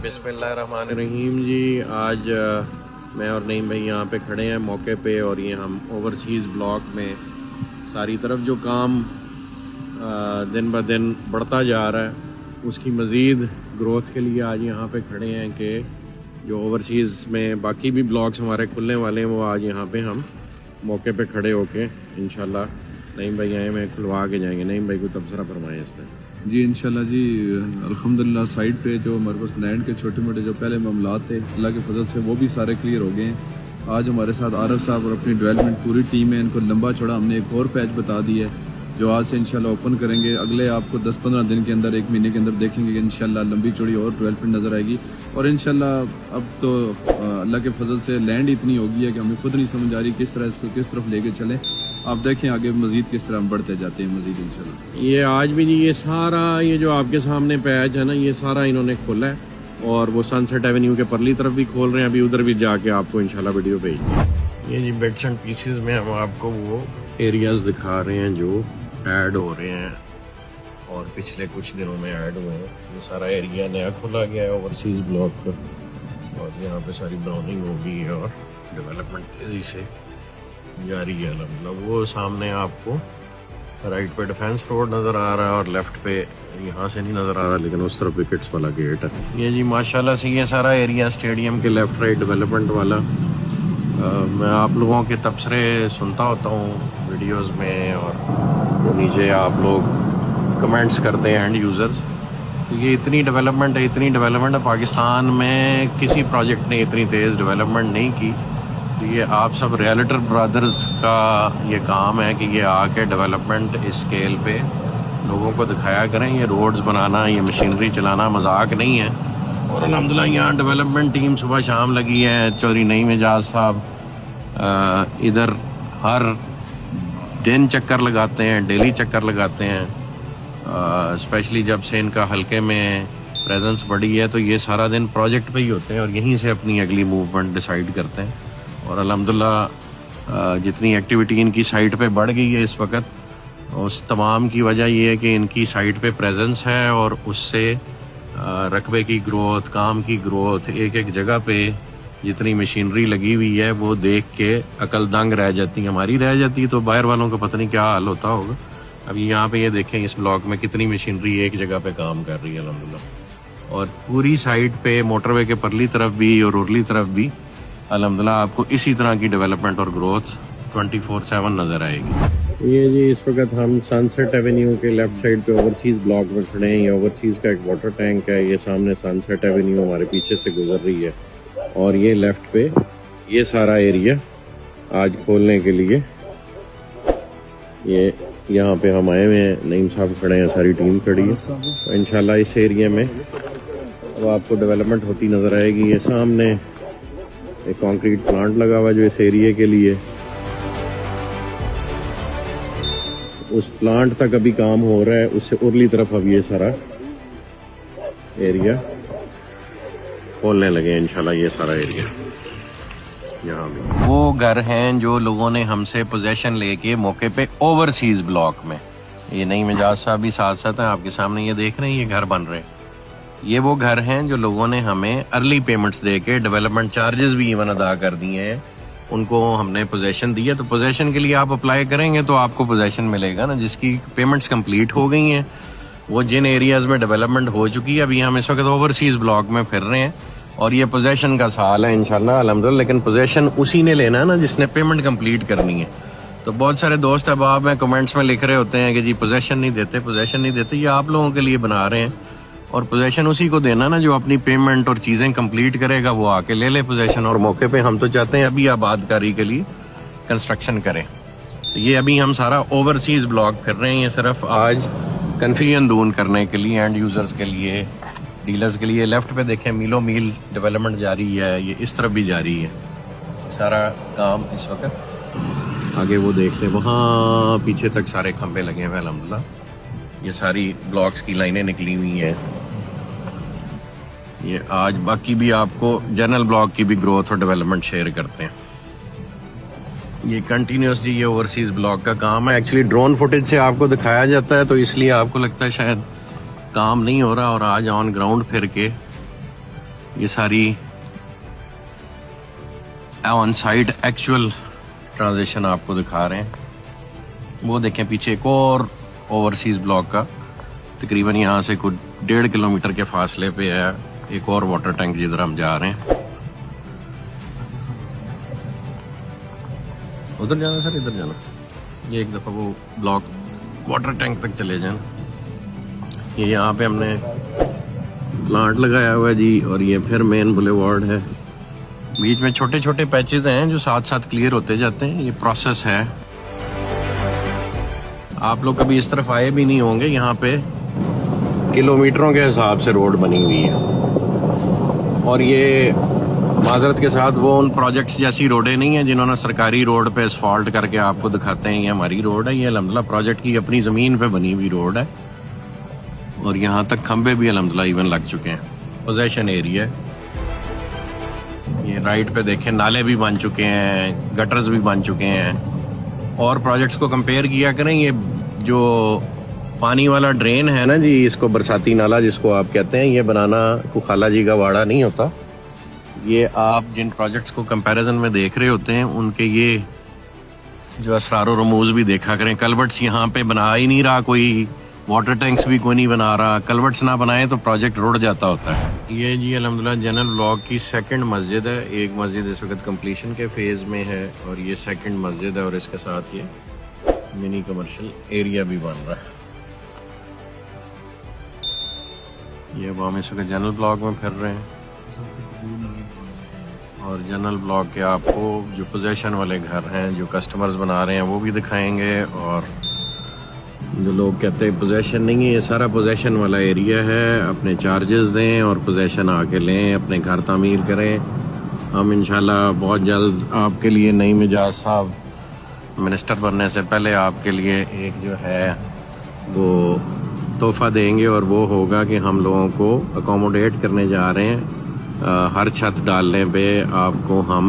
बिस्मिल्लाहिर्रहमानिर्रहीम जी। आज मैं और नईम भाई यहाँ पे खड़े हैं मौके पे, और ये हम ओवरसीज़ ब्लॉक में सारी तरफ जो काम दिन ब दिन बढ़ता जा रहा है उसकी मज़ीद ग्रोथ के लिए आज यहाँ पे खड़े हैं कि जो ओवरसीज़ में बाकी भी ब्लॉक्स हमारे खुलने वाले हैं वो आज यहाँ पे हम मौके पे खड़े होके इंशाल्लाह नईम भाई आए मैं खुलवा के जाएंगे। नईम भाई को तबसरा फरमाएं इसमें। जी इंशाल्लाह जी, अल्हम्दुलिल्लाह साइड पे जो हमारे पास लैंड के छोटे मोटे जो पहले मामलात थे अल्लाह के फजल से वो भी सारे क्लियर हो गए हैं। आज हमारे साथ आरफ साहब और अपनी डेवलपमेंट पूरी टीम है, इनको लंबा चौड़ा हमने एक और पैच बता दी है जो आज से इंशाल्लाह ओपन करेंगे। अगले आपको 10-15 दिन के अंदर, 1 महीने के अंदर देखेंगे कि इंशाल्लाह लंबी चौड़ी और डेवलपमेंट नज़र आएगी। और इंशाल्लाह अब तो अल्लाह के फजल से लैंड इतनी हो गई है कि हमें खुद नहीं समझ आ रही किस तरह इसको किस तरफ लेके चलें। आप देखें आगे मज़ीद किस तरह हम बढ़ते जाते हैं मज़ीद इंशाल्लाह। ये आज भी जी ये सारा ये जो आपके सामने पैच है ना, ये सारा इन्होंने खोला है, और वो सनसेट एवेन्यू के परली तरफ भी खोल रहे हैं। अभी उधर भी जाके आपको इंशाल्लाह वीडियो भेजेंगे। ये जी बिट्स एंड पीसेस में हम आपको वो एरियाज दिखा रहे हैं जो ऐड हो रहे हैं और पिछले कुछ दिनों में ऐड हुए हैं। ये सारा एरिया नया खोला गया है ओवरसीज़ ब्लॉक पर, और यहाँ पे सारी ब्राउनिंग होगी और डेवलपमेंट तेज़ी से जारी है अल्हम्दुलिल्लाह। वो सामने आपको राइट पे डिफेंस रोड नज़र आ रहा है और लेफ्ट पे यहाँ से नहीं नज़र आ रहा, लेकिन उस तरफ विकेट्स वाला गेट है। ये जी माशाल्लाह से ये सारा एरिया स्टेडियम के लेफ्ट राइट डेवलपमेंट वाला। मैं आप लोगों के तबसरे सुनता होता हूँ वीडियोस में, और जो नीचे आप लोग कमेंट्स करते हैं एंड यूज़र्स। तो ये इतनी डेवलपमेंट है पाकिस्तान में किसी प्रोजेक्ट ने इतनी तेज़ डेवलपमेंट नहीं की। तो ये आप सब रियल्टर ब्रदर्स का ये काम है कि ये आके डेवलपमेंट इस स्केल पे लोगों को दिखाया करें। ये रोड्स बनाना, ये मशीनरी चलाना मजाक नहीं है। और अल्हम्दुलिल्लाह यहाँ डेवलपमेंट टीम सुबह शाम लगी है। चौधरी नईम एजाज साहब इधर हर दिन चक्कर लगाते हैं, डेली चक्कर लगाते हैं। स्पेशली जब से इनका हल्के में प्रेजेंस बढ़ी है तो ये सारा दिन प्रोजेक्ट पे ही होते हैं और यहीं से अपनी अगली मूवमेंट डिसाइड करते हैं। और अल्हम्दुलिल्लाह जितनी एक्टिविटी इनकी साइट पे बढ़ गई है इस वक्त, उस तमाम की वजह ये है कि इनकी साइट पे प्रेजेंस है, और उससे रकबे की ग्रोथ, काम की ग्रोथ, एक एक जगह पे जितनी मशीनरी लगी हुई है वो देख के अकल दंग रह जाती है। हमारी रह जाती है तो बाहर वालों का पता नहीं क्या हाल होता होगा। अभी यहाँ पे ये देखें इस ब्लॉक में कितनी मशीनरी एक जगह पे काम कर रही है अल्हम्दुलिल्लाह। और पूरी साइड पे मोटरवे के परली तरफ भी और उरली तरफ भी अल्हम्दुलिल्लाह आपको इसी तरह की डेवलपमेंट और ग्रोथ 24/7 नज़र आएगी। ये जी इस वक्त हम सनसेट एवेन्यू के लेफ्ट साइड पे ओवरसीज़ ब्लॉक में खड़े हैं। ये ओवरसीज़ का एक वाटर टैंक है। ये सामने सनसेट एवेन्यू हमारे पीछे से गुजर रही है, और ये लेफ्ट पे ये सारा एरिया आज खोलने के लिए ये यहाँ पे हम आए हुए हैं। नईम साहब खड़े हैं, सारी टीम खड़ी है। तो इंशाल्लाह इस एरिया में अब आपको डेवलपमेंट होती नज़र आएगी। ये सामने एक कंक्रीट प्लांट लगा हुआ जो इस एरिया के लिए, उस प्लांट तक अभी काम हो रहा है। उससे उरली तरफ अब ये सारा एरिया खोलने लगे हैं इंशाल्लाह। ये सारा एरिया यहाँ भी वो घर हैं जो लोगों ने हमसे पोजेशन लेके मौके पे ओवरसीज़ ब्लॉक में, ये नईम एजाज साहब भी साथ साथ हैं आपके सामने, ये देख रहे हैं ये घर बन रहे हैं। ये वो घर हैं जो लोगों ने हमें अर्ली पेमेंट्स दे के डेवलपमेंट चार्जेस भी इवन अदा कर दिए हैं, उनको हमने पोजेशन दी है। तो पोजेशन के लिए आप अप्लाई करेंगे तो आपको पोजेशन मिलेगा ना, जिसकी पेमेंट्स कंप्लीट हो गई हैं, वो जिन एरियाज़ में डेवलपमेंट हो चुकी है। अभी हम इस वक्त ओवरसीज़ ब्लॉक में फिर रहे हैं और ये पोजेशन का साल है इंशाल्लाह अल्हम्दुलिल्लाह। लेकिन पोजेशन उसी ने लेना है ना जिसने पेमेंट कंप्लीट करनी है। तो बहुत सारे दोस्त अहबाब में कमेंट्स में लिख रहे होते हैं कि जी पोजेशन नहीं देते। ये आप लोगों के लिए बना रहे हैं, और पोजेशन उसी को देना ना जो अपनी पेमेंट और चीज़ें कंप्लीट करेगा, वो आके ले ले पोजेशन। और मौके पे हम तो चाहते हैं अभी आबादकारी के लिए कंस्ट्रक्शन करें। तो ये अभी हम सारा ओवरसीज़ ब्लॉक फिर रहे हैं। ये सिर्फ आज कन्फ्यूजन दूर करने के लिए, एंड यूज़र्स के लिए, डीलर्स के लिए। लेफ्ट पे देखें मीलों मील डेवलपमेंट जारी है, ये इस तरफ भी जारी है सारा काम इस वक्त। आगे वो देख लें, वहाँ पीछे तक सारे खंभे लगे हुए अल्हम्दुलिल्लाह। ये सारी ब्लॉक्स की लाइनें निकली हुई हैं। ये आज बाकी भी आपको जनरल ब्लॉक की भी ग्रोथ और डेवलपमेंट शेयर करते हैं। ये कंटिन्यूसली ये ओवरसीज़ ब्लॉक का काम है। एक्चुअली ड्रोन फुटेज से आपको दिखाया जाता है तो इसलिए आपको लगता है शायद काम नहीं हो रहा, और आज ऑन ग्राउंड फिर के ये सारी ऑन साइट एक्चुअल ट्रांजिशन आपको दिखा रहे हैं। वो देखें पीछे एक और ओवरसीज ब्लॉक का तकरीबन यहाँ से कुछ 1.5 किलोमीटर के फासले पे है एक और वाटर टैंक जिधर हम जा रहे हैं। उधर जाना सर, इधर जाना। ये एक दफ़ा वो ब्लॉक वाटर टैंक तक चले जाए। ये यहाँ पे हमने प्लांट लगाया हुआ है जी, और ये फिर मेन बुलेवार्ड है। बीच में छोटे छोटे पैचेस हैं जो साथ साथ क्लियर होते जाते हैं। ये प्रोसेस है। आप लोग कभी इस तरफ आए भी नहीं होंगे। यहाँ पे किलोमीटरों के हिसाब से रोड बनी हुई है, और ये माजरत के साथ वो उन प्रोजेक्ट्स जैसी रोडें नहीं हैं जिन्होंने सरकारी रोड पे असफाल्ट करके आपको दिखाते हैं ये हमारी रोड है। ये अल्हम्दुलिल्लाह प्रोजेक्ट की अपनी ज़मीन पे बनी हुई रोड है, और यहाँ तक खंबे भी अल्हम्दुलिल्लाह इवन लग चुके हैं। पोजेशन एरिया है। ये राइट पे देखें नाले भी बन चुके हैं, गटर्स भी बन चुके हैं। और प्रोजेक्ट्स को कंपेयर किया करें, ये जो पानी वाला ड्रेन है ना जी, इसको बरसाती नाला जिसको आप कहते हैं, ये बनाना कोई खाला जी का वाड़ा नहीं होता। ये आप जिन प्रोजेक्ट्स को कंपैरिजन में देख रहे होते हैं उनके ये जो असरार और रमूज भी देखा करें। कलवर्ट्स यहाँ पे बना ही नहीं रहा कोई, वाटर टैंक्स भी कोई नहीं बना रहा। कलवर्ट्स ना बनाए तो प्रोजेक्ट रुड़ जाता होता है। ये जी अल्हम्दुलिल्लाह जनरल ब्लॉक की सेकंड मस्जिद है। एक मस्जिद इस वक्त कंप्लीशन के फेज़ में है, और ये सेकंड मस्जिद है, और इसके साथ ये मिनी कमर्शियल एरिया भी बन रहा है। ये अब हम इस वक्त जनरल ब्लॉक में फिर रहे हैं, और जनरल ब्लॉक के आपको जो पोजेशन वाले घर हैं जो कस्टमर्स बना रहे हैं वो भी दिखाएंगे। और जो लोग कहते हैं पोजेशन नहीं है, ये सारा पोजेशन वाला एरिया है। अपने चार्जेस दें और पोजेशन आके लें, अपने घर तामीर करें। हम इंशाल्लाह बहुत जल्द आपके लिए नईम इजाज़ साहब मिनिस्टर बनने से पहले आपके लिए एक जो है वो तोहफ़ा देंगे, और वो होगा कि हम लोगों को अकोमोडेट करने जा रहे हैं। हर छत डालने पे आपको हम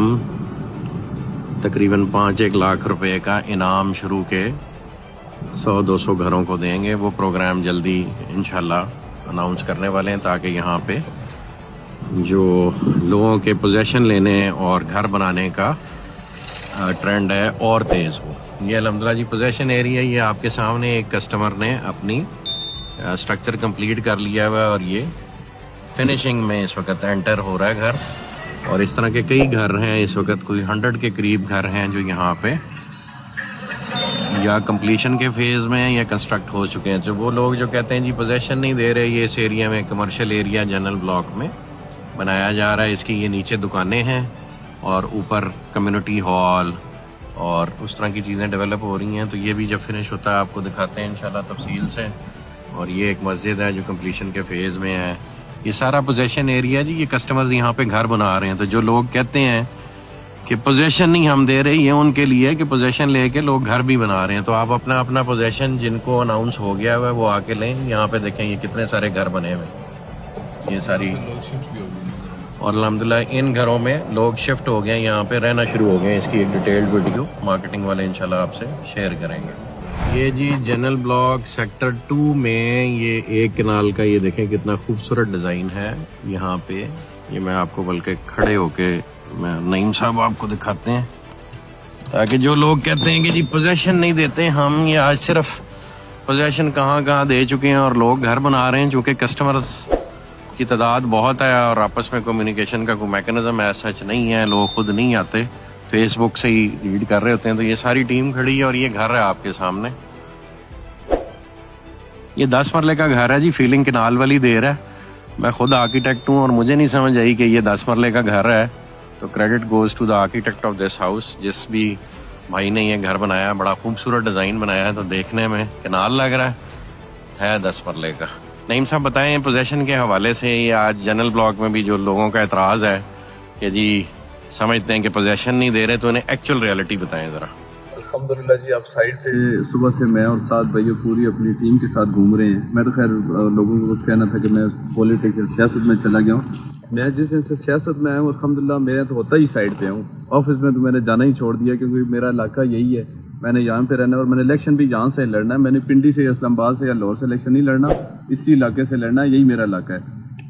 तकरीबन 5-1 लाख रुपए का इनाम शुरू के 100-200 घरों को देंगे। वो प्रोग्राम जल्दी इंशाल्लाह अनाउंस करने वाले हैं, ताकि यहाँ पे जो लोगों के पोजेशन लेने और घर बनाने का ट्रेंड है और तेज़ हो। ये अल्हम्दुलिल्लाह जी पोजेशन एरिया, ये आपके सामने एक कस्टमर ने अपनी स्ट्रक्चर कंप्लीट कर लिया हुआ है, और ये फिनिशिंग में इस वक्त एंटर हो रहा है घर। और इस तरह के कई घर हैं इस वक्त, कोई 100 के करीब घर हैं जो यहाँ पे या कंप्लीशन के फेज़ में हैं या कंस्ट्रक्ट हो चुके हैं। जो वो लोग जो कहते हैं जी पोजेशन नहीं दे रहे, ये इस एरिया में कमर्शियल एरिया जनरल ब्लॉक में बनाया जा रहा है। इसकी ये नीचे दुकानें हैं और ऊपर कम्युनिटी हॉल और उस तरह की चीज़ें डेवलप हो रही हैं। तो ये भी जब फिनिश होता है आपको दिखाते हैं इंशाल्लाह तफसील से। और ये एक मस्जिद है जो कंप्लीशन के फेज़ में है। ये सारा पोजेशन एरिया जी, ये कस्टमर्स यहाँ पे घर बना रहे हैं। तो जो लोग कहते हैं कि पोजेशन नहीं हम दे रहे, ये उनके लिए कि पोजेशन लेके लोग घर भी बना रहे हैं। तो आप अपना अपना पोजेशन जिनको अनाउंस हो गया है वो आके लें। यहाँ पे देखें ये कितने सारे घर बने हुए, ये सारी, और अल्हम्दुलिल्लाह इन घरों में लोग शिफ्ट हो गए, यहाँ पे रहना शुरू हो गए। इसकी एक डिटेल्ड वीडियो मार्केटिंग वाले इंशाल्लाह आपसे शेयर करेंगे। ये जी जनरल ब्लॉक सेक्टर 2 में ये एक कनाल का, ये देखें कितना खूबसूरत डिज़ाइन है यहाँ पे। ये मैं आपको बल्कि खड़े होके मैं नईम साहब आपको दिखाते हैं, ताकि जो लोग कहते हैं कि जी पोजेशन नहीं देते हम, ये आज सिर्फ पोजेशन कहाँ दे चुके हैं और लोग घर बना रहे हैं। चूँकि कस्टमर्स की तादाद बहुत है और आपस में कम्युनिकेशन का कोई मैकेनिज्म ऐसा सच नहीं है, लोग खुद नहीं आते, फेसबुक से ही रीड कर रहे होते हैं। तो ये सारी टीम खड़ी है और ये घर है आपके सामने। ये 10 मरले का घर है जी, फीलिंग कनाल वाली देर है। मैं खुद आर्किटेक्ट हूँ और मुझे नहीं समझ आई कि ये 10 मरले का घर है। तो credit goes to the architect of this house. जिस भी भाई ने ये घर बनाया, बड़ा खूबसूरत डिज़ाइन बनाया है। तो देखने में कनाल लग रहा है 10 मरले का। नईम साहब बताएं पोजेशन के हवाले से, ये आज जनरल ब्लॉक में भी जो लोगों का एतराज़ है कि जी समझते हैं कि पोजेशन नहीं दे रहे, तो उन्हें एक्चुअल रियलिटी बताएं ज़रा। अल्हम्दुलिल्लाह जी, आप साइड पे सुबह से मैं और 7 भाइयों पूरी अपनी टीम के साथ घूम रहे हैं। मैं तो खैर लोगों को कुछ कहना था कि मैं पॉलिटिक्स सियासत में चला गया हूँ। मैं जिस दिन से सियासत में आया हूँ अल्हम्दुलिल्लाह मैं तो होता ही साइड पे हूँ। ऑफिस में तो मैंने जाना ही छोड़ दिया, क्योंकि मेरा इलाका यही है, मैंने यहाँ पे रहना है और मैंने इलेक्शन भी यहाँ से लड़ना है। मैंने पिंडी से या इस्लामाबाद से या लाहौर से इलेक्शन नहीं लड़ना, इसी इलाके से लड़ना है, यही मेरा इलाका है।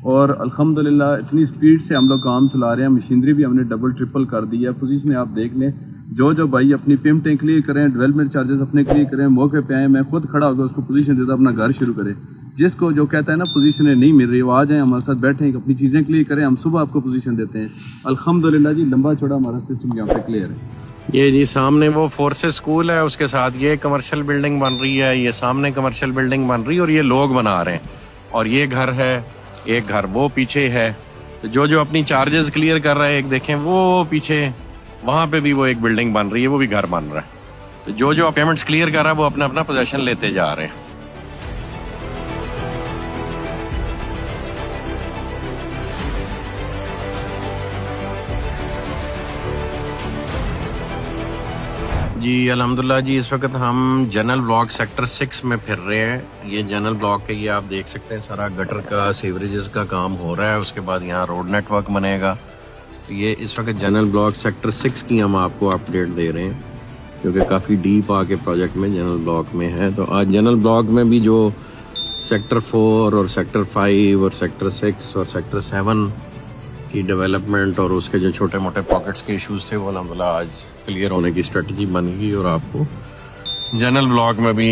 और अल्हम्दुलिल्लाह इतनी स्पीड से हम लोग काम चला रहे हैं, मशीनरी भी हमने डबल ट्रिपल कर दी है। पोजीशन आप देख लें, जो भाई अपनी पेमेंटें क्लियर करें, डेवलपमेंट चार्जेस अपने क्लियर करें, मौके पे आए, मैं खुद खड़ा होकर उसको पोजीशन देता अपना घर शुरू करें। जिसको जो कहता है ना पोजीशन नहीं मिल रही, वो आ जाए हमारे साथ बैठें, अपनी चीज़ें क्लियर करें, हम सुबह आपको पोजीशन देते हैं। अल्हम्दुलिल्लाह जी लंबा चौड़ा हमारा सिस्टम यहाँ पे क्लियर है। ये जी सामने वो फोर्सेस स्कूल है, उसके साथ ये कमर्शियल बिल्डिंग बन रही है, ये सामने कमर्शियल बिल्डिंग बन रही है और ये लोग बना रहे हैं। और ये घर है, एक घर वो पीछे है। तो जो अपनी चार्जेस क्लियर कर रहा है, एक देखें वो पीछे वहाँ पे भी वो एक बिल्डिंग बन रही है, वो भी घर बन रहा है। तो जो पेमेंट्स क्लियर कर रहा है वो अपना अपना पोजेशन लेते जा रहे हैं। जी अल्हम्दुलिल्लाह जी, इस वक्त हम जनरल ब्लॉक सेक्टर 6 में फिर रहे हैं। ये जनरल ब्लॉक है, ये आप देख सकते हैं सारा गटर का सीवरेजेस का काम हो रहा है। उसके बाद यहाँ रोड नेटवर्क बनेगा। तो ये इस वक्त जनरल ब्लॉक सेक्टर 6 की हम आपको अपडेट दे रहे हैं, क्योंकि काफ़ी डीप आके प्रोजेक्ट में जनरल ब्लॉक में है। तो आज जनरल ब्लॉक में भी जो सेक्टर 4 और सेक्टर 5 और सेक्टर 6 और सेक्टर 7 की डेवलपमेंट और उसके जो छोटे मोटे पॉकेट्स के इश्यूज थे, वो अल्हम्दुलिल्लाह आज क्लियर होने की स्ट्रेटजी बन गई। और आपको जनरल ब्लॉक में भी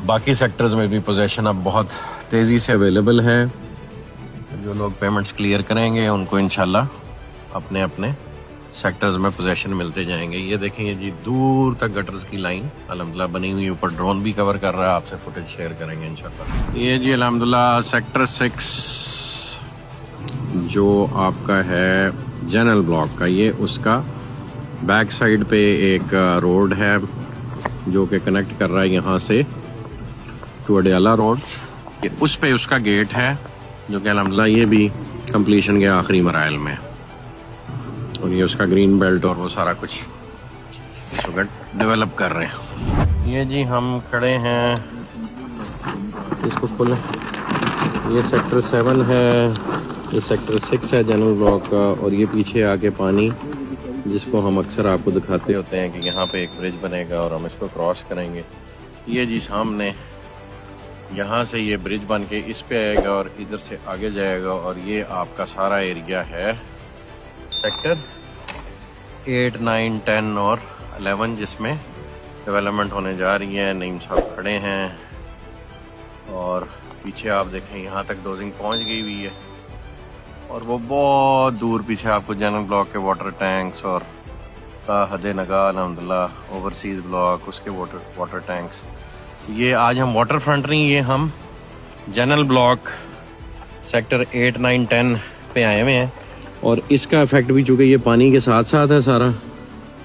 बाकी सेक्टर्स में भी पोजीशन अब बहुत तेज़ी से अवेलेबल है। तो जो लोग पेमेंट्स क्लियर करेंगे उनको इंशाल्लाह अपने अपने सेक्टर्स में पोजीशन मिलते जाएंगे। ये देखेंगे जी दूर तक गटर्स की लाइन अल्हम्दुलिल्लाह बनी हुई, ऊपर ड्रोन भी कवर कर रहा है, आपसे फुटेज शेयर करेंगे इंशाल्लाह। ये जी अल्हम्दुलिल्लाह सेक्टर 6 जो आपका है जनरल ब्लॉक का, ये उसका बैक साइड पे एक रोड है जो कि कनेक्ट कर रहा है यहाँ से टू अडयाला रोड। ये उस पे उसका गेट है जो कि अल्हम्दुलिल्लाह ये भी कंप्लीशन के आखिरी मराइल में है। और ये उसका ग्रीन बेल्ट और वो सारा कुछ इस वक्त डेवलप कर रहे हैं। ये जी हम खड़े हैं, इसको खोलें, ये सेक्टर 7 है, ये सेक्टर 6 है जनरल ब्लॉक का। और ये पीछे आके पानी, जिसको हम अक्सर आपको दिखाते होते हैं कि यहाँ पे एक ब्रिज बनेगा और हम इसको क्रॉस करेंगे। ये जी सामने यहाँ से ये ब्रिज बन के इस पे आएगा और इधर से आगे जाएगा। और ये आपका सारा एरिया है सेक्टर 8, 9, 10 और 11 जिसमें डेवलपमेंट होने जा रही है। नईम साहब खड़े हैं और पीछे आप देखें यहाँ तक डोजिंग पहुँच गई हुई है। और वो बहुत दूर पीछे आपको जनरल ब्लॉक के वाटर टैंक्स और हदे नगा अल्हम्दुलिल्लाह ओवरसीज़ ब्लॉक उसके वाटर टैंक्स। तो ये आज हम वाटर फ्रंट नहीं, ये हम जनरल ब्लॉक सेक्टर 8, 9, 10 पे आए हुए हैं। और इसका इफेक्ट भी चूँकि ये पानी के साथ साथ है सारा,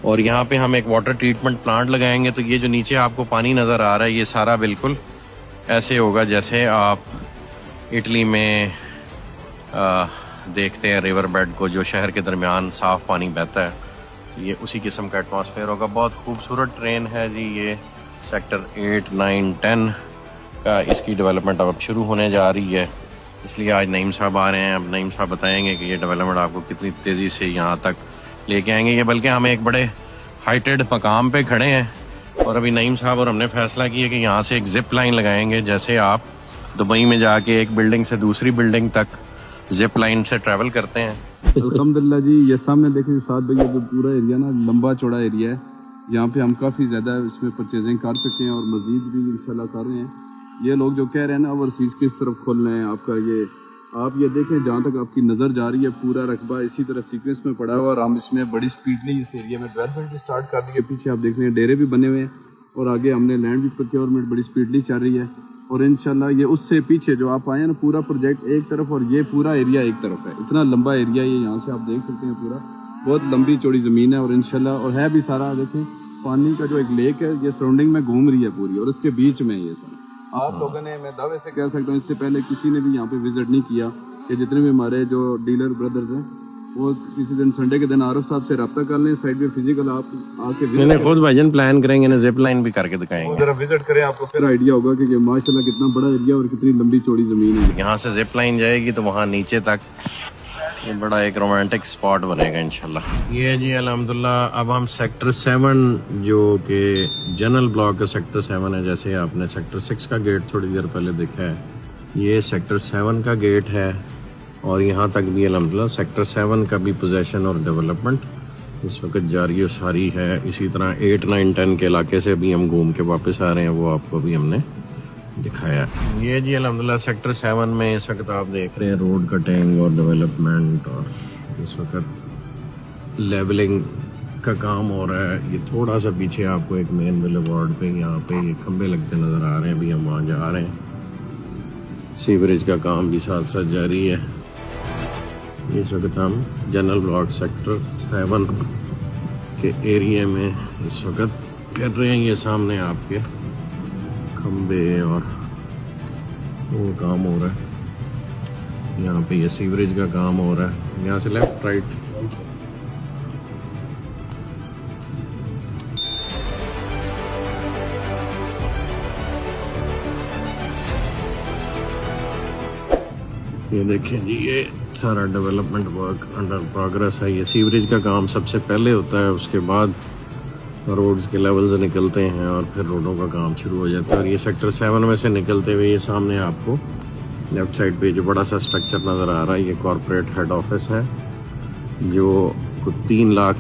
और यहाँ पे हम एक वाटर ट्रीटमेंट प्लांट लगाएंगे। तो ये जो नीचे आपको पानी नज़र आ रहा है, ये सारा बिल्कुल ऐसे होगा जैसे आप इटली में देखते हैं रिवर बेड को, जो शहर के दरमियान साफ़ पानी बहता है। तो ये उसी किस्म का एटमॉस्फेयर होगा। बहुत खूबसूरत ट्रेन है जी ये सेक्टर 8, 9, 10 का। इसकी डेवलपमेंट अब शुरू होने जा रही है, इसलिए आज नईम साहब आ रहे हैं। अब नईम साहब बताएंगे कि ये डेवलपमेंट आपको कितनी तेज़ी से यहाँ तक लेके आएंगे। ये बल्कि हम एक बड़े हाइटेड मकाम पे खड़े हैं और अभी नईम साहब और हमने फैसला किया कि यहाँ से एक जिप लाइन लगाएंगे, जैसे आप दुबई में जाके एक बिल्डिंग से दूसरी बिल्डिंग तक जिप लाइन से ट्रैवल करते हैं। अल्हम्दुलिल्लाह जी, ये सामने देखें साथ भैया जो पूरा एरिया ना लंबा चौड़ा एरिया है, यहाँ पे हम काफ़ी ज़्यादा इसमें परचेजिंग कर चुके हैं और मज़ीद भी इंशाल्लाह कर रहे हैं। ये लोग जो कह रहे हैं ना ओवरसीज़ किस तरफ खोलना है आपका, ये आप ये देखें जहाँ तक आपकी नज़र जा रही है पूरा रकबा इसी तरह सीक्वेंस में पड़ा हुआ। और हम इसमें बड़ी स्पीडली इस एरिया में डेवलपमेंट भी स्टार्ट कर दी है। पीछे आप देख रहे हैं डेरे भी बने हुए हैं और आगे हमने लैंड भी प्रोक्योरमेंट बड़ी स्पीडली चल रही है। और इंशाल्लाह ये उससे पीछे जो आप आए हैं ना, पूरा प्रोजेक्ट एक तरफ और ये पूरा एरिया एक तरफ है। इतना लंबा एरिया ये यहाँ से आप देख सकते हैं, पूरा बहुत लंबी चौड़ी ज़मीन है। और इंशाल्लाह और है भी सारा, देखें पानी का जो एक लेक है ये सराउंडिंग में घूम रही है पूरी, और इसके बीच में ये सारा। आप लोगों ने, मैं दावे से कह सकता हूँ, इससे पहले किसी ने भी यहाँ पे विजिट नहीं किया कि जितने भी हमारे जो डीलर ब्रदर्स हैं वो किसी दिन संडे के दिन आरफ साहब से रब्ता कर लें, साइड पे फिजिकल आप आके खुद भाईजान प्लान करेंगे ना, जिप लाइन भी करके दिखाएंगे। जरा विजिट करें, आपको फिर आइडिया होगा कि माशाल्लाह कितना बड़ा एरिया और कितनी लंबी चौड़ी ज़मीन है। यहाँ से जिप लाइन जाएगी तो वहाँ नीचे तक ये बड़ा एक रोमांटिक स्पॉट बनेगा इंशाल्लाह। ये जी अल्हम्दुलिल्लाह अब हम सेक्टर 7 जो कि जनरल ब्लॉक का सेक्टर 7 है, जैसे आपने सेक्टर 6 का गेट थोड़ी देर पहले देखा है, ये सेक्टर 7 का गेट है और यहाँ तक भी अल्हम्दुलिल्लाह सेक्टर 7 का भी पोजेशन और डेवलपमेंट इस वक्त जारी और सारी है। इसी तरह 8, 9, 10 के इलाके से भी हम घूम के वापस आ रहे हैं, वो आपको भी हमने दिखाया। ये जी अल्हम्दुलिल्लाह सेक्टर 7 में इस वक्त आप देख रहे हैं रोड कटिंग और डेवलपमेंट और इस वक्त लेवलिंग का काम हो रहा है। ये थोड़ा सा पीछे आपको एक मेन बुलेवार्ड पे यहाँ पे ये खंबे लगते नज़र आ रहे हैं, अभी हम वहाँ जा रहे हैं। सीवरेज का काम भी साथ साथ जारी है। इस वक्त हम जनरल ब्लॉक सेक्टर 7 के एरिया में इस वक्त कर रहे हैं। ये सामने आपके खंबे और वो काम हो रहा है। यहाँ पे ये सीवरेज का काम हो रहा है। यहाँ से लेफ्ट राइट ये देखें जी, ये सारा डेवलपमेंट वर्क अंडर प्रोग्रेस है। ये सीवरेज का काम सबसे पहले होता है, उसके बाद रोड्स के लेवल्स निकलते हैं और फिर रोडों का काम शुरू हो जाता है। और ये सेक्टर 7 में से निकलते हुए ये सामने आपको लेफ्ट साइड पे जो बड़ा सा स्ट्रक्चर नज़र आ रहा है, ये कॉरपोरेट हेड ऑफिस है जो कुछ 3 लाख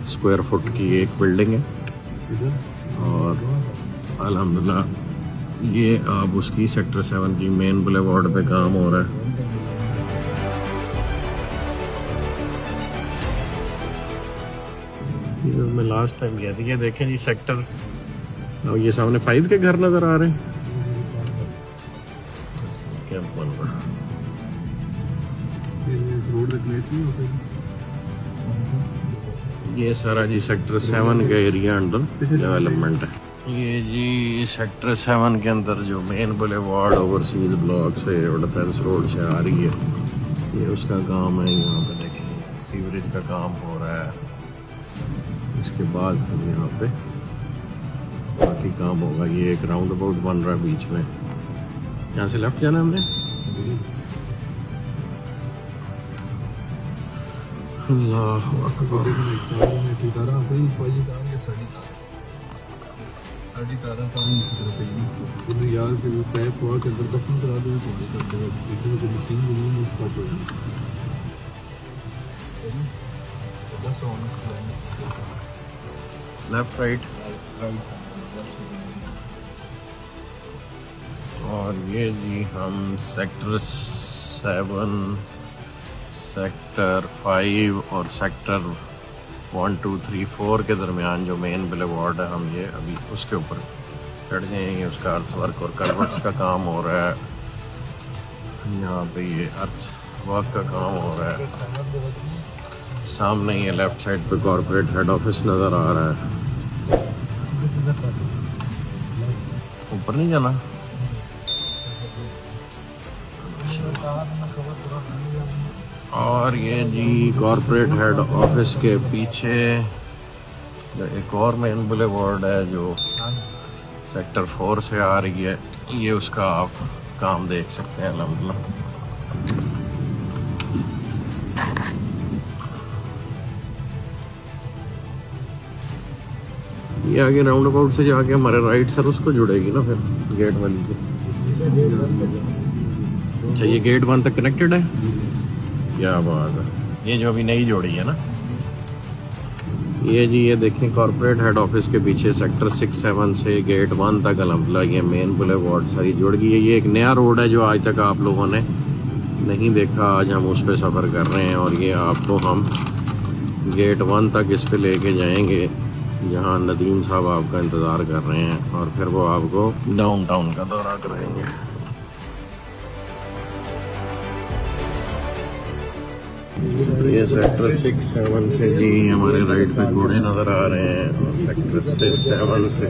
स्क्वायर फुट की एक बिल्डिंग है। और अल्हम्दुलिल्लाह ये आप उसकी सेक्टर 7 की मेन बुलेवार्ड पे काम हो रहा है। ये मैं लास्ट टाइम गया था। ये देखें जी सेक्टर, ये सामने 5 के घर नजर आ रहे हैं। क्या बन रहा ये सारा जी सेक्टर 7 का एरिया अंडर डेवलपमेंट है। ये जी सेक्टर 7 के अंदर जो मेन बुलेवार्ड ओवरसीज ब्लॉक से और डिफेंस रोड से आ रही है, ये उसका काम है। यहाँ पे देखिए सीवरेज का काम हो रहा है। इसके बाद हम यहाँ पे बाकी काम होगा। ये एक राउंड अबाउट बन रहा है बीच में, यहाँ से लेफ्ट जाना हमने। अल्लाह अकबर। लेफ्ट राइट और ये जी हम सेक्टर 7, सेक्टर 5 और सेक्टर 1, 2, 3, 4 के दरमियान जो मेन बुलेवार्ड है, हम ये अभी उसके ऊपर चढ़ गए हैं। उसका अर्थ वर्क और कलवर्ट्स का काम हो रहा है। यहाँ पे ये अर्थ वर्क का काम हो रहा है। सामने ये लेफ्ट साइड पे कॉर्पोरेट हेड ऑफिस नज़र आ रहा है। ऊपर नहीं जाना। और ये जी कॉर्पोरेट हेड ऑफिस के पीछे एक और मेन बुलेवार्ड है जो सेक्टर 4 से आ रही है। ये उसका आप काम देख सकते हैं अल्हम्दुलिल्लाह। ये आगे राउंड अबाउट से जाके हमारे राइट सर उसको जुड़ेगी ना फिर गेट वाली को। अच्छा ये गेट 1 तक कनेक्टेड है, क्या बात है। ये जो अभी नई जोड़ी है ना, ये जी ये देखें कॉर्पोरेट हेड ऑफिस के पीछे सेक्टर 6, 7 से गेट 1 तक अल्हम्दुलिल्लाह ये मेन बुलेवार्ड सारी जुड़ गई है। ये एक नया रोड है जो आज तक आप लोगों ने नहीं देखा, आज हम उस पर सफ़र कर रहे हैं। और ये आपको हम गेट 1 तक इस पे लेके जाएंगे जहाँ नदीम साहब आपका इंतज़ार कर रहे हैं और फिर वो आपको डाउनटाउन का दौरा कराएंगे। ये सेक्टर 6, 7 से जी हमारे राइट पे घोड़े नज़र आ रहे हैं। और सेक्टर 6, 7 से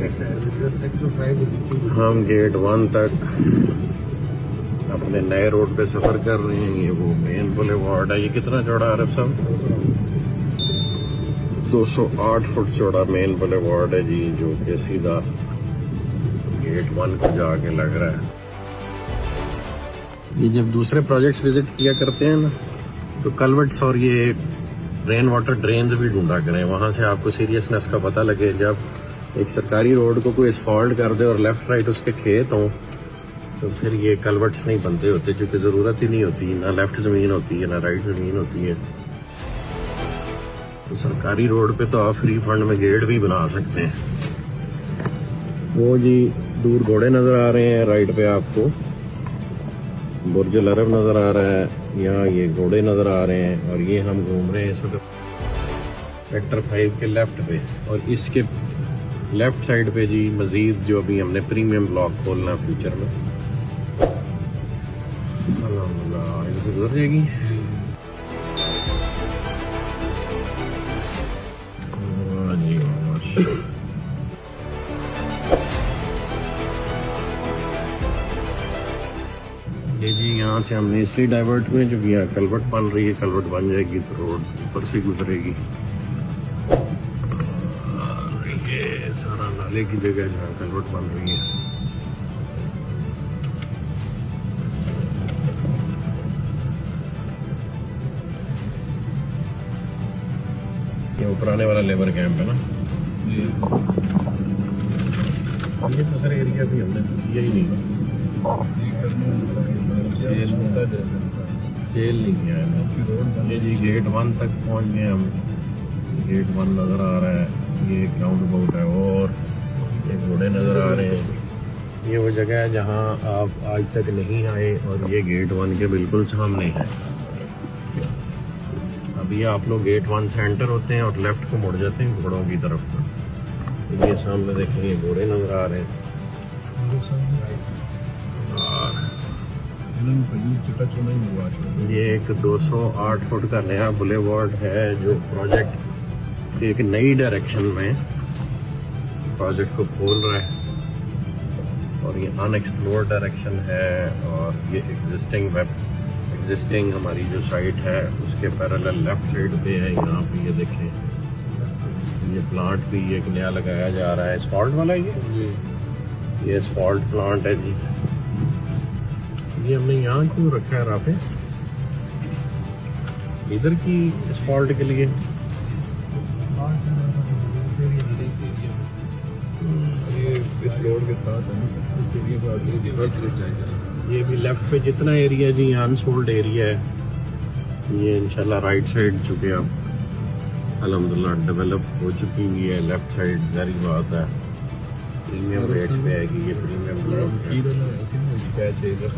हम गेट 1 तक अपने नए रोड पे सफ़र कर रहे हैं। ये वो मेन बुलेवार्ड है। ये कितना चौड़ा है आरिफ साहब? 208 फुट चौड़ा मेन बुलेवार्ड है जी, जो कि सीधा गेट 1 को जाके लग रहा है। ये जब दूसरे प्रोजेक्ट्स विजिट किया करते हैं ना, तो कलवर्ट्स और ये रेन वाटर ड्रेन्स भी ढूंढा करें, वहाँ से आपको सीरियसनेस का पता लगे। जब एक सरकारी रोड को कोई असफॉल्ट कर दे और लेफ्ट राइट उसके खेत हों, तो फिर ये कलवर्ट्स नहीं बनते होते, क्योंकि ज़रूरत ही नहीं होती, ना लेफ्ट ज़मीन होती है ना राइट ज़मीन होती है। तो सरकारी रोड पे तो आप फ्री फंड में गेट भी बना सकते हैं। वो जी दूर घोड़े नज़र आ रहे हैं, राइट पे आपको बुर्ज अल अरब नज़र आ रहा है, यहाँ ये घोड़े नज़र आ रहे हैं, और ये हम घूम रहे हैं इस वक्त सेक्टर 5 के लेफ्ट पे। और इसके लेफ्ट साइड पे जी मज़ीद जो अभी हमने प्रीमियम ब्लॉक खोलना फ्यूचर में, अल्हम्दुलिल्लाह इनसे गुजर जाएगी। ये जी यहाँ से हमने इसलिए डाइवर्ट हुए जो यहाँ कलवट बन रही है, कलवट बन जाएगी तो रोड ऊपर से गुजरेगी। और ये सारा नाले की जगह जहाँ कलवट बन रही है। ये पुराने वाला लेबर कैंप है ना, ये तो सर एरिया भी हमने किया ही नहीं, सेल नहीं किया है। ये जी गेट 1 तक पहुंच गए हम, गेट 1 नज़र आ रहा है, ये एक राउंड अबाउट है और ये घोड़े नज़र आ रहे हैं। ये वो जगह है जहां आप आज तक नहीं आए और ये गेट 1 के बिल्कुल सामने है। अभी आप लोग गेट 1 से एंटर होते हैं और लेफ्ट को मुड़ जाते हैं घोड़ों की तरफ। ये सामने देखें, ये घोड़े नज़र आ रहे हैं। ये एक 208 फुट का नया बुलेवार्ड है जो प्रोजेक्ट एक नई डायरेक्शन में प्रोजेक्ट को खोल रहा है, और ये अनएक्सप्लोर्ड डायरेक्शन है। और ये एग्जिस्टिंग हमारी जो साइट है उसके पैरेलल लेफ्ट साइड पे है। यहाँ पे ये देखें, ये प्लांट भी एक नया लगाया जा रहा है, एस्फॉल्ट वाला। ये एस्फॉल्ट प्लांट है जी। ये हमने यहाँ क्यों रखा है राफे इधर की एस्फॉल्ट के लिए? इस रोड के साथ है ना, इस एरिया को आगे ये भी लेफ्ट पे जितना एरिया जी अनसोल्ड एरिया है, ये इंशाल्लाह राइट साइड चुके अब अल्हम्दुलिल्लाह डेवलप हो चुकी हुई है। लेफ्ट साइड जारी बात है, प्रीमियम रेट्स पे आएगी। ये प्रीमियम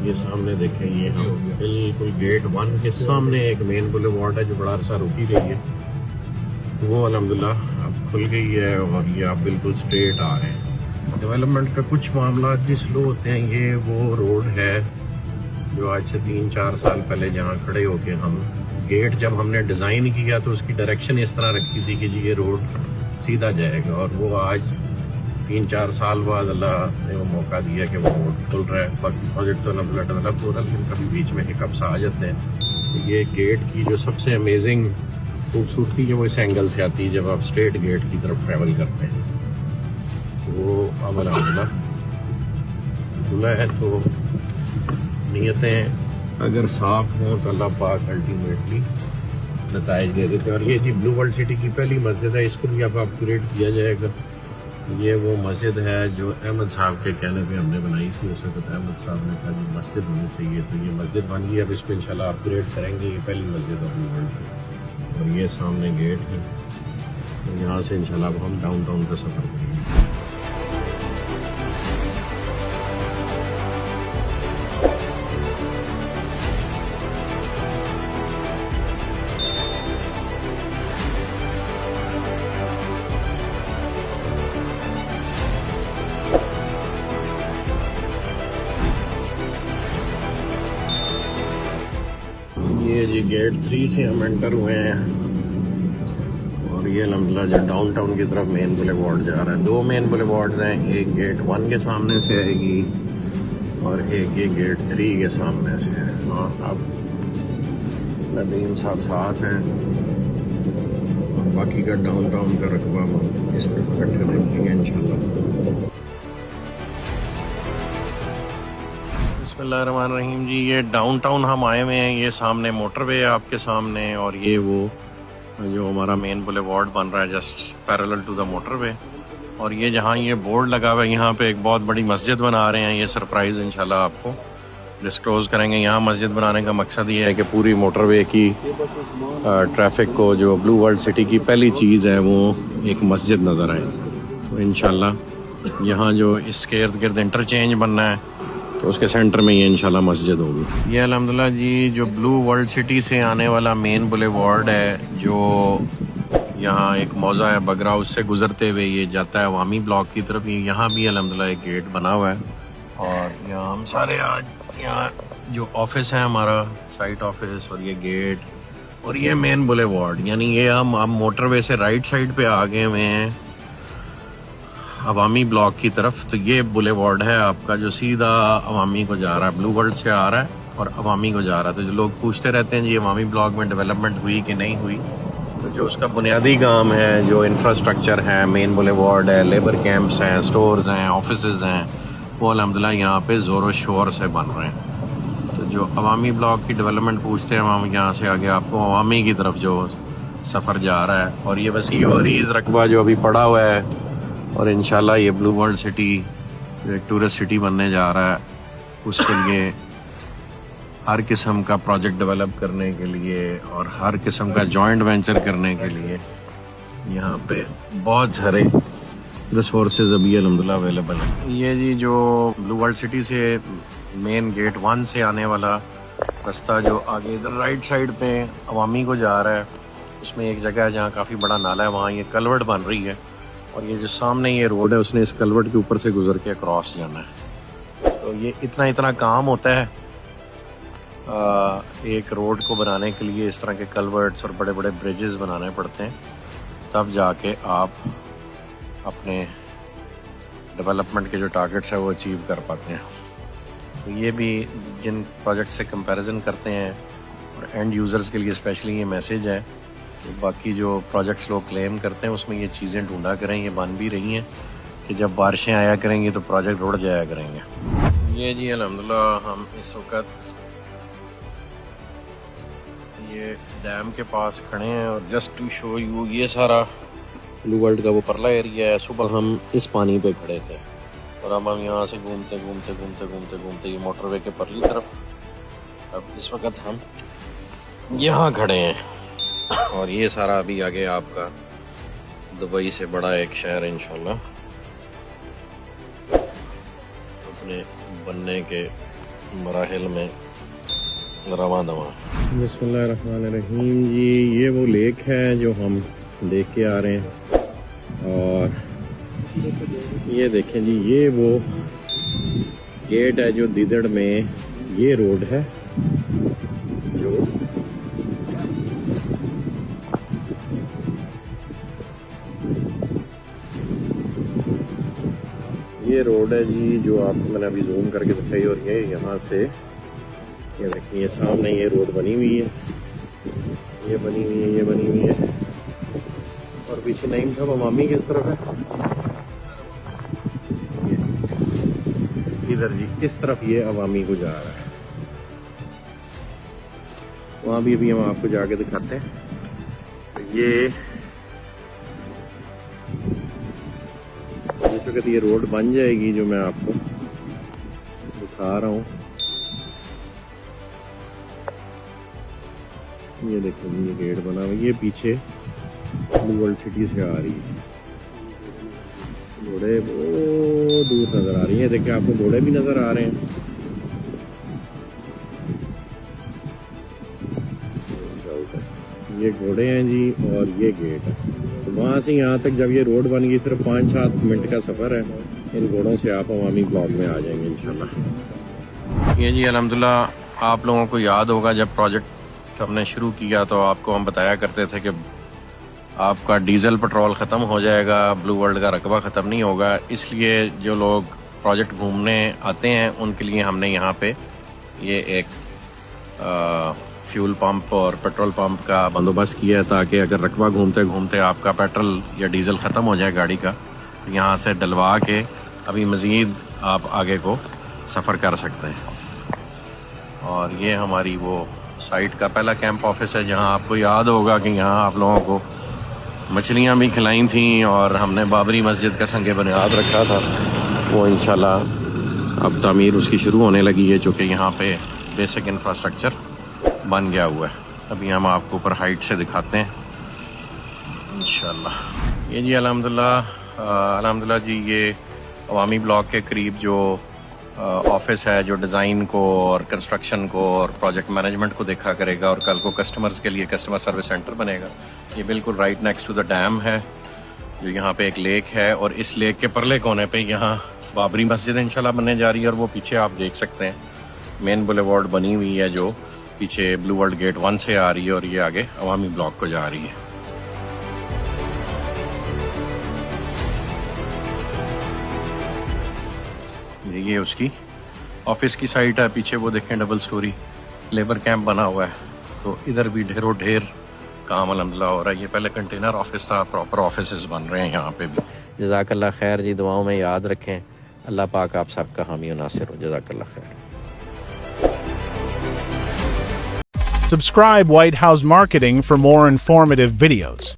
ये सामने देखें, ये हम बिल्कुल गेट 1 के सामने एक मेन बुलेवार्ड है जो बड़ा अरसा रुकी रही है, वो अल्हम्दुलिल्लाह अब खुल गई है और ये आप बिल्कुल स्ट्रेट आ रहे हैं। डेवलपमेंट का कुछ मामला भी स्लो होते हैं। ये वो रोड है जो आज से 3-4 साल पहले जहाँ खड़े होके हम गेट जब हमने डिज़ाइन किया तो उसकी डायरेक्शन इस तरह रखी थी कि जी ये रोड सीधा जाएगा, और वो आज 3-4 साल बाद अल्लाह ने वो मौका दिया कि वो रोड खुल रहा है। बाकी प्रोजेक्ट तो अल्हम्दुलिल्लाह डेवलप हो रहा है, लेकिन कभी बीच में हिकअप्स आ जाते हैं। तो ये गेट की जो सबसे अमेजिंग खूबसूरती है वो इस एंगल से आती है जब आप स्ट्रेट गेट की तरफ ट्रैवल करते हैं। तो वो अब अल्हम्दुलिल्लाह खुला है, तो नीयतें अगर साफ हों तो अल्लाह पाक अल्टीमेटली नताइज दे देते हैं। और ये जी ब्लू वर्ल्ड सिटी की पहली मस्जिद है, इसको भी अब अपग्रेड किया जाएगा। ये वो मस्जिद है जो अहमद साहब के कहने पे हमने बनाई थी। उस वक्त अहमद साहब ने कहा जी मस्जिद होनी चाहिए, तो ये मस्जिद बन गई। अब इसको इंशाल्लाह अपग्रेड करेंगे, ये पहली मस्जिद है ब्लू वर्ल्ड की। और ये सामने गेट है, तो यहाँ से इंशाल्लाह अब हम डाउनटाउन का सफ़र करेंगे। ये जी गेट 3 से हम एंटर हुए हैं, और ये अल्हम्दुलिल्लाह जो डाउनटाउन की तरफ मेन बुलेवार्ड जा रहा है। 2 मेन बुलेवार्ड्स हैं, एक गेट 1 के सामने से आएगी और एक ये गेट 3 के सामने से है। और अब नदीम साथ हैं, और बाकी का डाउनटाउन का रकबा हम इस तरफ इकट्ठे देखेंगे इंशाल्लाह। बिस्मिल्लाहिर्रहमानिर्रहीम जी, ये डाउनटाउन हम आए हुए हैं। ये सामने मोटरवे है आपके सामने, और ये वो जो हमारा मेन बुलेवार्ड बन रहा है just parallel to the motorway. और ये जहाँ ये बोर्ड लगा हुआ है यहाँ पे एक बहुत बड़ी मस्जिद बना रहे हैं। ये सरप्राइज़ इंशाल्लाह आपको डिस्क्लोज़ करेंगे। यहाँ मस्जिद बनाने का मकसद ये है कि पूरी मोटरवे की ट्रैफिक को, जो ब्लू वर्ल्ड सिटी की पहली चीज़ है, वो एक मस्जिद नज़र आए। तो इंशाल्लाह यहाँ जो इसके इर्द गिर्द इंटरचेंज बनना है तो उसके सेंटर में ये इंशाल्लाह मस्जिद होगी। ये अल्हम्दुलिल्लाह जी जो ब्लू वर्ल्ड सिटी से आने वाला मेन बुलेवार्ड है, जो यहाँ एक मौज़ा है बगरा, उससे गुजरते हुए ये जाता है अवामी ब्लॉक की तरफ। यहाँ भी अल्हम्दुलिल्लाह एक गेट बना हुआ है और यहाँ हम सारे आज यहाँ जो ऑफिस है हमारा, साइट ऑफिस, और ये गेट और ये मेन बुलेवार्ड, यानी ये हम अब मोटरवे से राइट साइड पे आ गए हुए हैं अवामी ब्लॉक की तरफ। तो ये बुलेवार्ड है आपका जो सीधा अवामी को जा रहा है, ब्लू वर्ल्ड से आ रहा है और अवामी को जा रहा है। तो जो लोग पूछते रहते हैं जी अवामी ब्लॉक में डेवलपमेंट हुई कि नहीं हुई, तो जो उसका बुनियादी काम है, जो इंफ्रास्ट्रक्चर है, मेन बुलेवार्ड है, लेबर कैंप्स हैं, स्टोर्स हैं, ऑफिसेज हैं, वो अल्हम्दुलिल्लाह यहाँ पे ज़ोर शोर से बन रहे हैं। तो जो अवामी ब्लॉक की डेवलपमेंट पूछते हैं हम, यहाँ से आगे आपको अवामी की तरफ जो सफ़र जा रहा है। और ये वसी और ईज़ रकबा जो अभी पड़ा हुआ है, और इंशाल्लाह ये ब्लू वर्ल्ड सिटी जो एक टूरिस्ट सिटी बनने जा रहा है, उसके लिए हर किस्म का प्रोजेक्ट डेवलप करने के लिए और हर किस्म का जॉइंट वेंचर करने के लिए यहाँ पे बहुत सारे रिसोर्सेज अभी अल्हम्दुलिल्लाह अवेलेबल है। ये जी जो ब्लू वर्ल्ड सिटी से मेन गेट 1 से आने वाला रास्ता जो आगे इधर राइट साइड पे अवामी को जा रहा है, उसमें एक जगह है जहाँ काफ़ी बड़ा नाला है, वहाँ ये कलवर्ट बन रही है और ये जो सामने ये रोड है उसने इस कलवर्ट के ऊपर से गुजर के क्रॉस जाना है। तो ये इतना काम होता है एक रोड को बनाने के लिए, इस तरह के कलवर्ट्स और बड़े बड़े ब्रिजेस बनाने पड़ते हैं, तब जाके आप अपने डेवलपमेंट के जो टारगेट्स है वो अचीव कर पाते हैं। तो ये भी जिन प्रोजेक्ट से कंपैरिजन करते हैं और एंड यूज़र्स के लिए स्पेशली ये मैसेज है, तो बाकी जो प्रोजेक्ट्स लोग क्लेम करते हैं उसमें ये चीज़ें ढूंढा करें, ये बन भी रही हैं कि जब बारिशें आया करेंगी तो प्रोजेक्ट रुड़ जाया करेंगे। ये जी अल्हम्दुलिल्लाह हम इस वक्त ये डैम के पास खड़े हैं और जस्ट टू शो यू ये सारा ब्लू वर्ल्ड का वो परला एरिया है। सुबह हम इस पानी पे खड़े थे और अब हम यहाँ से घूमते ये मोटरवे के परली तरफ, अब इस वक्त हम यहाँ खड़े हैं और ये सारा अभी आगे आपका दुबई से बड़ा एक शहर इंशाल्लाह अपने बनने के मराहिल में रवा दवा। बिस्मिल्लाहिर्रहमानिर्रहीम जी, ये वो लेक है जो हम देख के आ रहे हैं और ये देखें जी, ये वो गेट है जो दिदड़ में, ये रोड है जो ये रोड है जी जो आपको मैंने अभी जूम करके दिखाई, और ये यहाँ से ये देखिए ये सामने ये रोड बनी हुई है, ये बनी हुई है और पीछे नईम साहब अवामी किस तरफ है, इधर जी किस तरफ ये अवामी को जा रहा है, वहाँ भी अभी हम आपको जाके दिखाते हैं। तो ये जिस वक्त ये रोड बन जाएगी जो मैं आपको दिखा रहा हूँ, ये देखो ये गेट बना हुआ, ये पीछे ब्लू वर्ल्ड सिटी से आ रही है, घोड़े वो दूर नज़र आ रही है, देखिए आपको घोड़े भी नज़र आ रहे हैं। ये घोड़े हैं जी और ये गेट है। तो वहाँ से यहाँ तक जब ये रोड बन गई सिर्फ 5-7 मिनट का सफ़र है, इन घोड़ों से आप अवामी ब्लॉक में आ जाएंगे इंशाल्लाह। ये जी अल्हम्दुलिल्लाह आप लोगों को याद होगा जब प्रोजेक्ट हमने शुरू किया तो आपको हम बताया करते थे कि आपका डीजल पेट्रोल ख़त्म हो जाएगा, ब्लू वर्ल्ड का रकबा ख़त्म नहीं होगा, इसलिए जो लोग प्रोजेक्ट घूमने आते हैं उनके लिए हमने यहाँ पे ये एक फ्यूल पंप और पेट्रोल पंप का बंदोबस्त किया है, ताकि अगर रकबा घूमते घूमते आपका पेट्रोल या डीज़ल ख़त्म हो जाए गाड़ी का, तो यहाँ से डलवा के अभी मज़ीद आप आगे को सफ़र कर सकते हैं। और ये हमारी वो साइट का पहला कैंप ऑफिस है, जहाँ आपको याद होगा कि यहाँ आप लोगों को मछलियाँ भी खिलाई थी और हमने बाबरी मस्जिद का संग बुनियाद रखा था, वो इंशाल्लाह अब तामीर उसकी शुरू होने लगी है, जो कि यहाँ पे बेसिक इंफ्रास्ट्रक्चर बन गया हुआ है। अभी हम आपको ऊपर हाइट से दिखाते हैं इंशाल्लाह। ये जी अल्हम्दुलिल्लाह जी, ये अवामी ब्लॉक के करीब जो ऑफिस है, जो डिज़ाइन को और कंस्ट्रक्शन को और प्रोजेक्ट मैनेजमेंट को देखा करेगा और कल को कस्टमर्स के लिए कस्टमर सर्विस सेंटर बनेगा। ये बिल्कुल right next to the dam है, जो यहाँ पे एक लेक है और इस लेक के परले कोने पे यहाँ बाबरी मस्जिद इंशाल्लाह बनने जा रही है। और वो पीछे आप देख सकते हैं मेन बुलेवार्ड बनी हुई है, जो पीछे ब्लू वर्ल्ड गेट 1 से आ रही है और ये आगे अवामी ब्लॉक को जा रही है। ये उसकी ऑफिस की साइट है, पीछे वो देखें डबल स्टोरी लेबर कैंप बना हुआ है, तो इधर भी ढेरों ढेर काम अल्हम्दुलिल्लाह हो रहा है। ये पहले कंटेनर ऑफिस था, प्रॉपर ऑफिसेज बन रहे हैं यहाँ पे भी। जज़ाकल्लाह खैर जी, दुआओं में याद रखें। अल्लाह पाक आप सबका हामी और नासिर हो। जज़ाकल्लाह खैर। Subscribe White House Marketing for more informative videos.